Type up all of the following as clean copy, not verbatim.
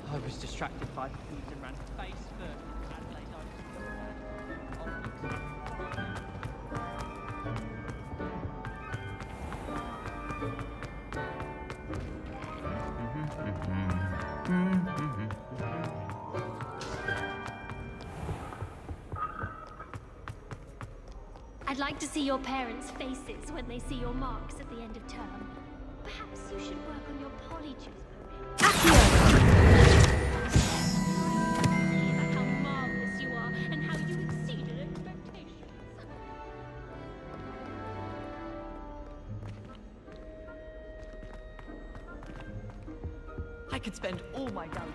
I was distracted by the food and ran face first. I'd like to see your parents' faces when they see your marks at the end of term. Perhaps you should work on your polyjuice program. About how marvelous you are and how you exceeded expectations. I could spend all my gallery.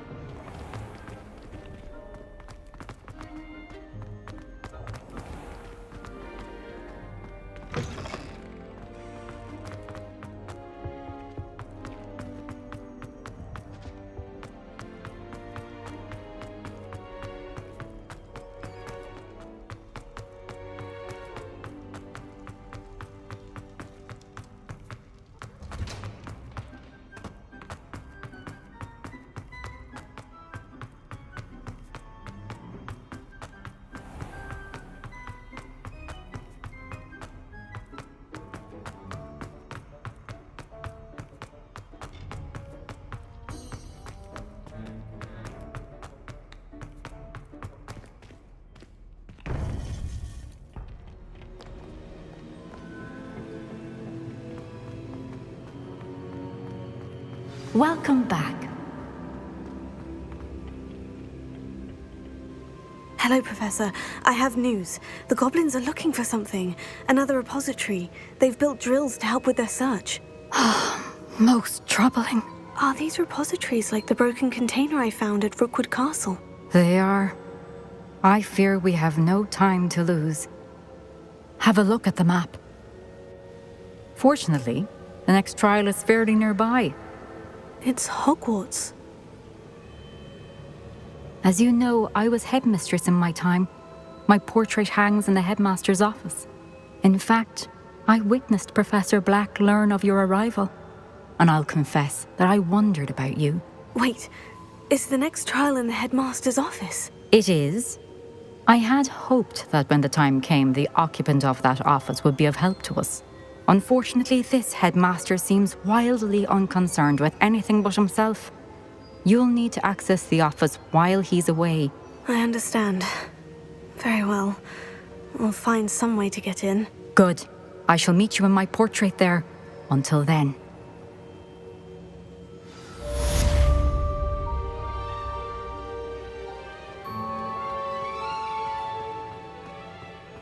Welcome back. Hello, Professor. I have news. The goblins are looking for something. Another repository. They've built drills to help with their search. Most troubling. Are these repositories like the broken container I found at Rookwood Castle? They are. I fear we have no time to lose. Have a look at the map. Fortunately, the next trial is fairly nearby. It's Hogwarts. As you know, I was headmistress in my time. My portrait hangs in the headmaster's office. In fact, I witnessed Professor Black learn of your arrival. And I'll confess that I wondered about you. Wait, is the next trial in the headmaster's office? It is. I had hoped that when the time came, the occupant of that office would be of help to us. Unfortunately, this headmaster seems wildly unconcerned with anything but himself. You'll need to access the office while he's away. I understand. Very well. We'll find some way to get in. Good. I shall meet you in my portrait there. Until then.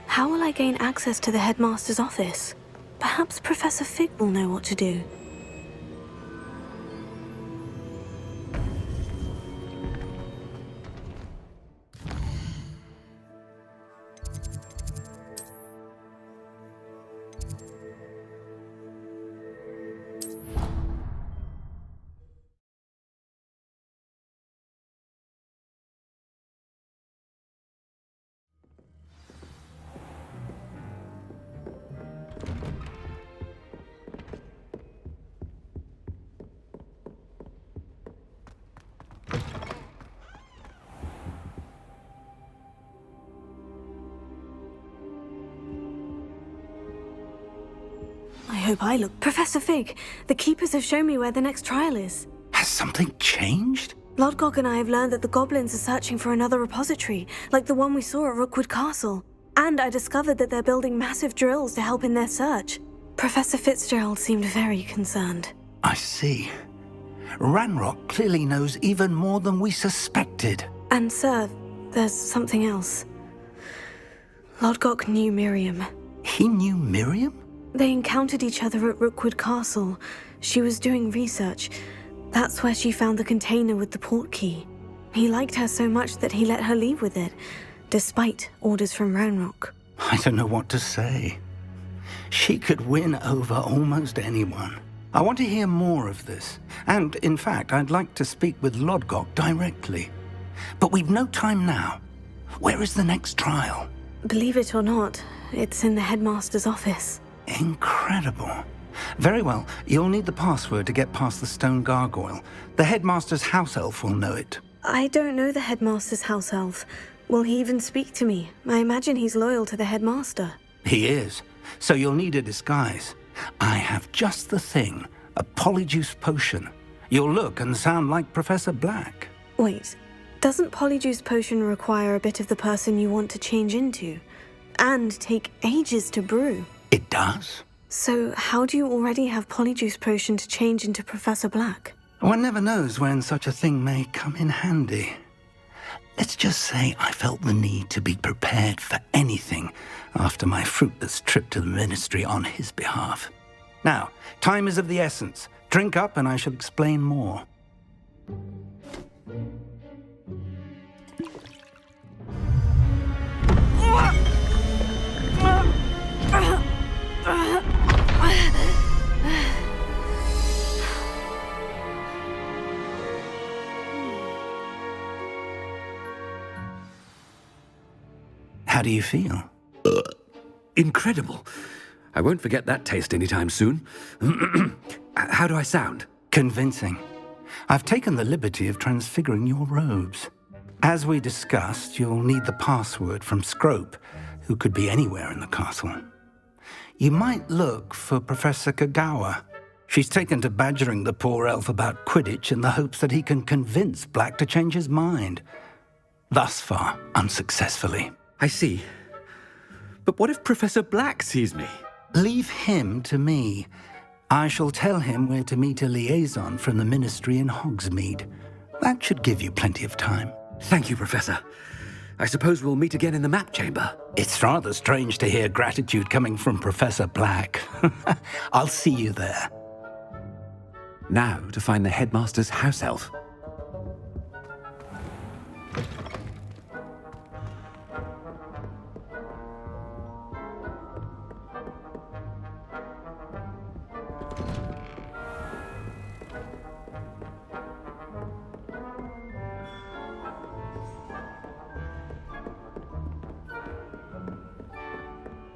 How will I gain access to the headmaster's office? Perhaps Professor Fig will know what to do. I hope I look. Professor Fig, the keepers have shown me where the next trial is. Has something changed? Lodgok and I have learned that the goblins are searching for another repository, like the one we saw at Rookwood Castle. And I discovered that they're building massive drills to help in their search. Professor Fitzgerald seemed very concerned. I see. Ranrock clearly knows even more than we suspected. And sir, there's something else. Lodgok knew Miriam. He knew Miriam? They encountered each other at Rookwood Castle. She was doing research. That's where she found the container with the port key. He liked her so much that he let her leave with it, despite orders from Ranrock. I don't know what to say. She could win over almost anyone. I want to hear more of this. And, in fact, I'd like to speak with Lodgok directly. But we've no time now. Where is the next trial? Believe it or not, it's in the headmaster's office. Incredible. Very well, you'll need the password to get past the stone gargoyle. The headmaster's house elf will know it. I don't know the headmaster's house elf. Will he even speak to me? I imagine he's loyal to the headmaster. He is. So you'll need a disguise. I have just the thing. A polyjuice potion. You'll look and sound like Professor Black. Wait, doesn't polyjuice potion require a bit of the person you want to change into? And take ages to brew? It does. So how do you already have polyjuice potion to change into Professor Black? One never knows when such a thing may come in handy. Let's just say I felt the need to be prepared for anything after my fruitless trip to the ministry on his behalf. Now, time is of the essence. Drink up and I shall explain more. How do you feel? Incredible. I won't forget that taste anytime soon. How do I sound? Convincing. I've taken the liberty of transfiguring your robes. As we discussed, you'll need the password from Scrope, who could be anywhere in the castle. You might look for Professor Kagawa. She's taken to badgering the poor elf about Quidditch in the hopes that he can convince Black to change his mind. Thus far, unsuccessfully. I see. But what if Professor Black sees me? Leave him to me. I shall tell him where to meet a liaison from the ministry in Hogsmeade. That should give you plenty of time. Thank you, Professor. I suppose we'll meet again in the map chamber. It's rather strange to hear gratitude coming from Professor Black. I'll see you there. Now to find the headmaster's house elf.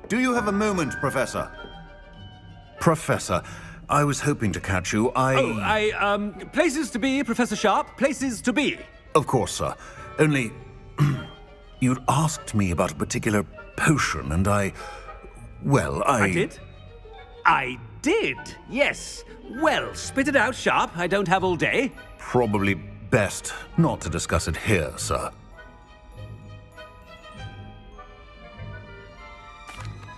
Do you have a moment, Professor? Professor, I was hoping to catch you. Places to be, Professor Sharp. Places to be. Of course, sir. Only, you'd asked me about a particular potion, and I did? I did, yes. Well, spit it out, Sharp. I don't have all day. Probably best not to discuss it here, sir.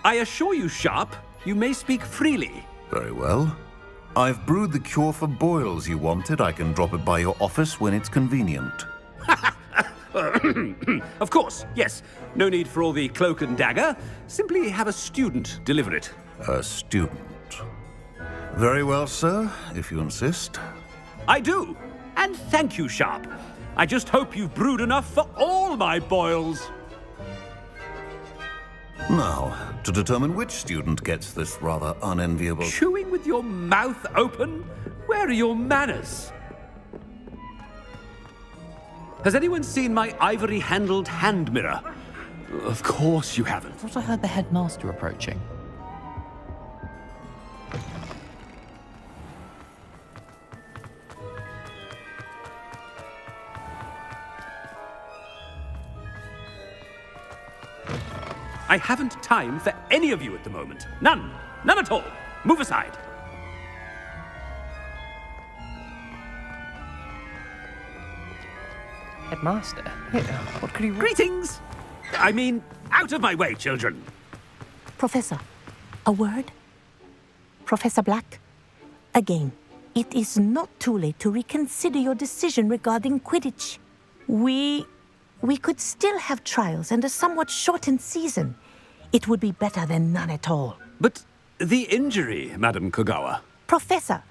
I assure you, Sharp, you may speak freely. Very well. I've brewed the cure for boils you wanted. I can drop it by your office when it's convenient. Of course, yes. No need for all the cloak and dagger. Simply have a student deliver it. A student. Very well, sir, if you insist. I do. And thank you, Sharp. I just hope you've brewed enough for all my boils. Now, to determine which student gets this rather unenviable... Chewing with your mouth open? Where are your manners? Has anyone seen my ivory-handled hand mirror? Of course you haven't. I thought I heard the headmaster approaching. I haven't time for any of you at the moment. None. None at all. Move aside. Headmaster? What could he want? Greetings! I mean, out of my way, children! Professor, a word? Professor Black, again, it is not too late to reconsider your decision regarding Quidditch. We could still have trials and a somewhat shortened season. It would be better than none at all. But the injury, Madam Kogawa. Professor,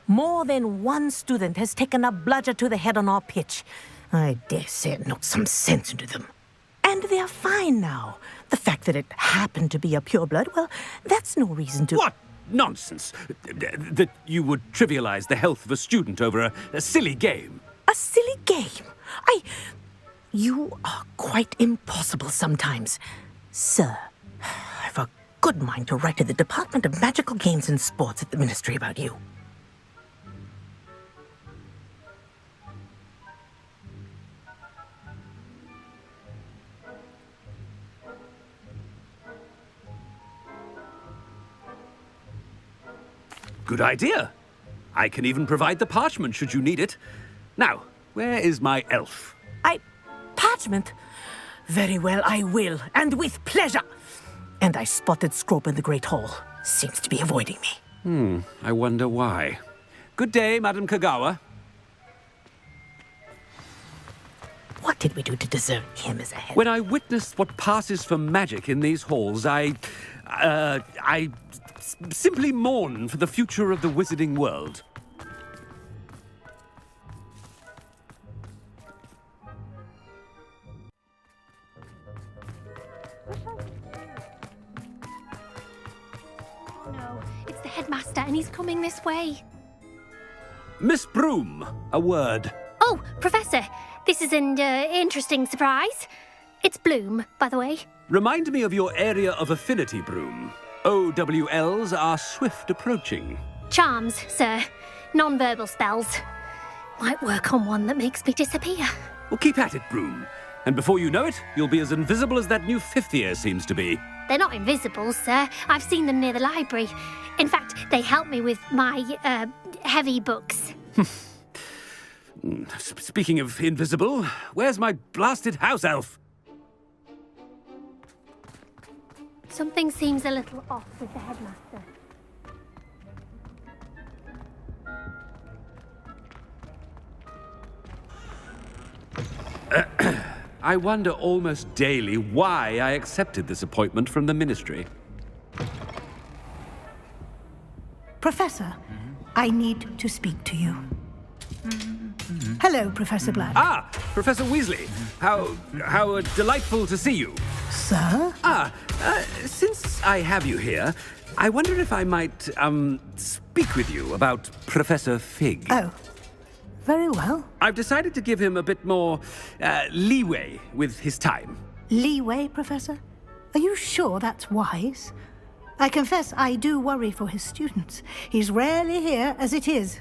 more than one student has taken a bludger to the head on our pitch. I dare say it knocked some sense into them. And they're fine now. The fact that it happened to be a pureblood, well, that's no reason to... What nonsense! That you would trivialize the health of a student over a silly game. A silly game? You are quite impossible sometimes. Sir, I've a good mind to write to the Department of Magical Games and Sports at the Ministry about you. Good idea. I can even provide the parchment should you need it. Now, where is my elf? Parchment? Very well, I will, and with pleasure. And I spotted Scrope in the Great Hall. Seems to be avoiding me. I wonder why. Good day, Madam Kogawa. What did we do to deserve him as a head? When I witnessed what passes for magic in these halls, I simply mourn for the future of the wizarding world. No, it's the headmaster, and he's coming this way. Miss Broom, a word. Oh, Professor, this is an interesting surprise. It's Bloom, by the way. Remind me of your area of affinity, Broom. OWLs are swift approaching. Charms, sir. Non-verbal spells. Might work on one that makes me disappear. Well, keep at it, Broom. And before you know it, you'll be as invisible as that new fifth year seems to be. They're not invisible, sir. I've seen them near the library. In fact, they help me with my, heavy books. Speaking of invisible, where's my blasted house elf? Something seems a little off with the headmaster. I wonder almost daily why I accepted this appointment from the Ministry. Professor, I need to speak to you. Hello, Professor Black. Ah, Professor Weasley. How delightful to see you. Sir? Since I have you here, I wonder if I might, speak with you about Professor Fig. Oh, very well. I've decided to give him a bit more, leeway with his time. Leeway, Professor? Are you sure that's wise? I confess I do worry for his students. He's rarely here as it is.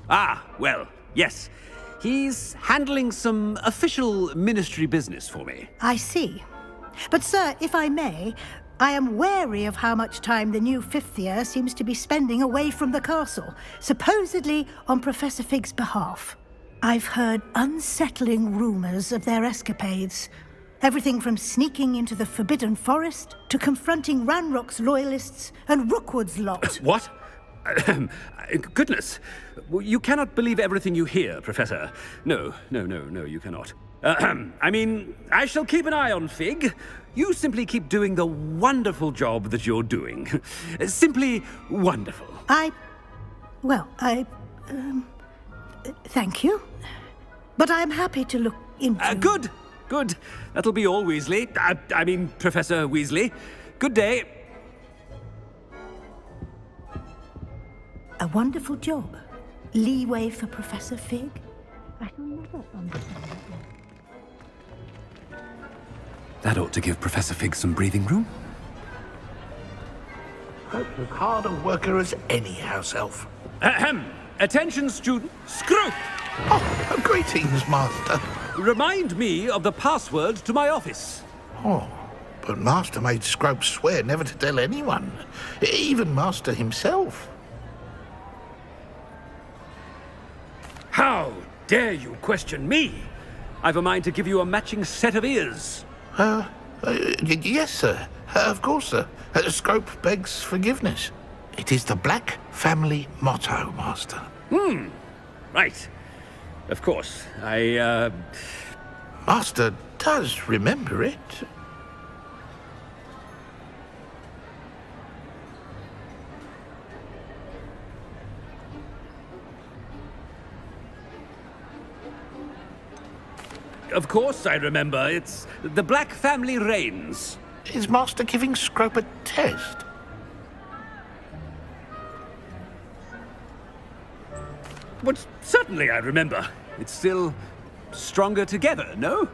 Ah, well, yes. He's handling some official ministry business for me. I see. But, sir, if I may, I am wary of how much time the new fifth year seems to be spending away from the castle, supposedly on Professor Fig's behalf. I've heard unsettling rumors of their escapades. Everything from sneaking into the Forbidden Forest to confronting Ranrock's loyalists and Rookwood's lot. What? Goodness. You cannot believe everything you hear, Professor. No, you cannot. I mean, I shall keep an eye on Fig. You simply keep doing the wonderful job that you're doing. Simply wonderful. Thank you. But I'm happy to look into... Good. That'll be all, Weasley. I mean, Professor Weasley. Good day. A wonderful job. Leeway for Professor Fig? I shall never understand that. That ought to give Professor Fig some breathing room. Hope you're hard a worker as any house elf. Ahem. Attention, student. Scrope! Oh, greetings, Master. Remind me of the password to my office. Oh, but Master made Scrope swear never to tell anyone, even Master himself. dare you question me? I've a mind to give you a matching set of ears. Yes, sir. Of course, sir. Scrope begs forgiveness. It is the Black family motto, Master. Right. Of course. Master does remember it. Of course I remember. It's the Black family reigns. Is Master giving Scrope a test? But certainly I remember. It's still stronger together, no?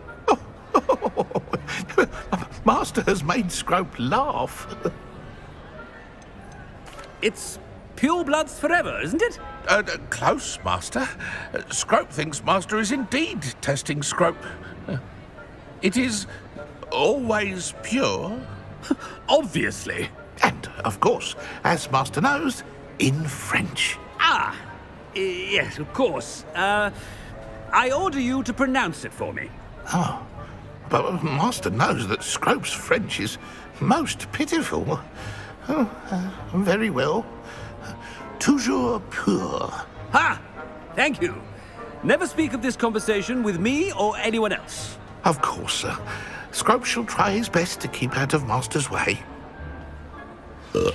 Master has made Scrope laugh. It's pure bloods forever, isn't it? Close, Master. Scrope thinks Master is indeed testing Scrope. It is always pure. Obviously. And, of course, as Master knows, in French. Ah! Yes, of course. I order you to pronounce it for me. Oh, but Master knows that Scrope's French is most pitiful. Very well. Toujours pur. Ha! Thank you. Never speak of this conversation with me or anyone else. Of course, sir. Scrope shall try his best to keep out of Master's way. The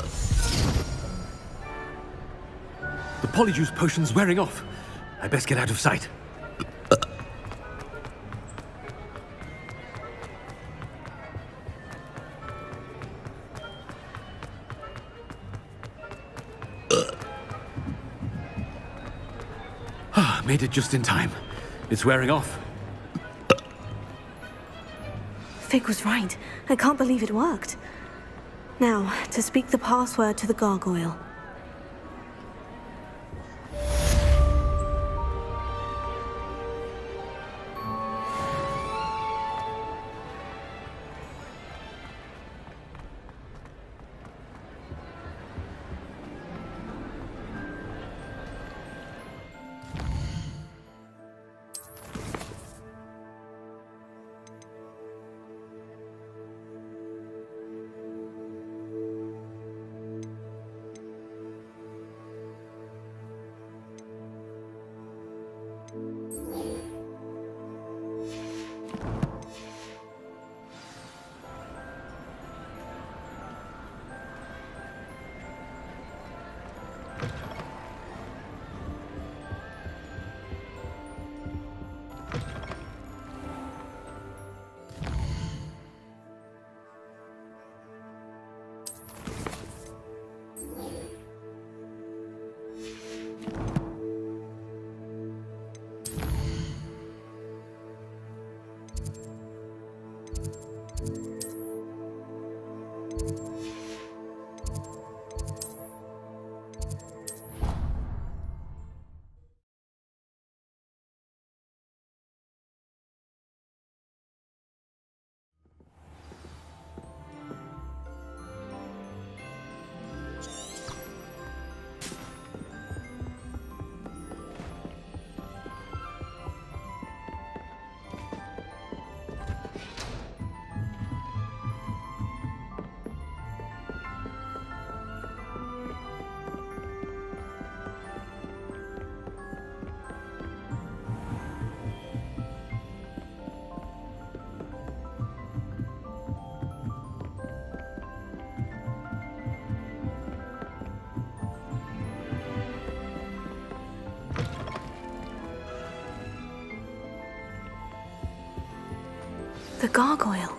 polyjuice potion's wearing off. I best get out of sight. Made it just in time. It's wearing off. Fig was right. I can't believe it worked. Now, to speak the password to the gargoyle. The gargoyle.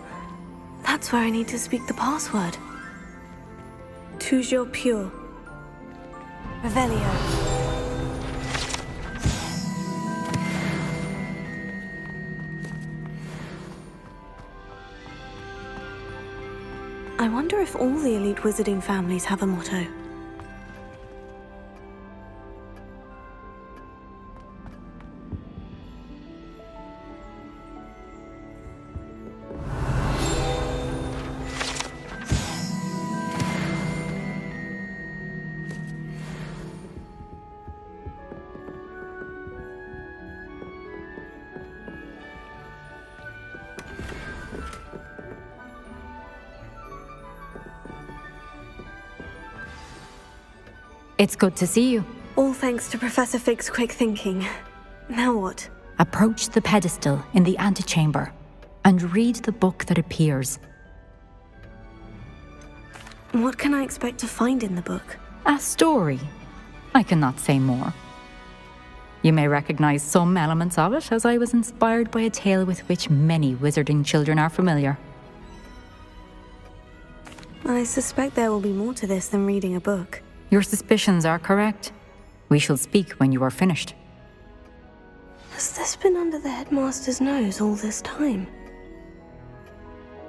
That's where I need to speak the password. Toujours pur. Revelio. I wonder if all the elite wizarding families have a motto. It's good to see you. All thanks to Professor Fig's quick thinking. Now what? Approach the pedestal in the antechamber and read the book that appears. What can I expect to find in the book? A story. I cannot say more. You may recognize some elements of it, as I was inspired by a tale with which many wizarding children are familiar. I suspect there will be more to this than reading a book. Your suspicions are correct. We shall speak when you are finished. Has this been under the headmaster's nose all this time?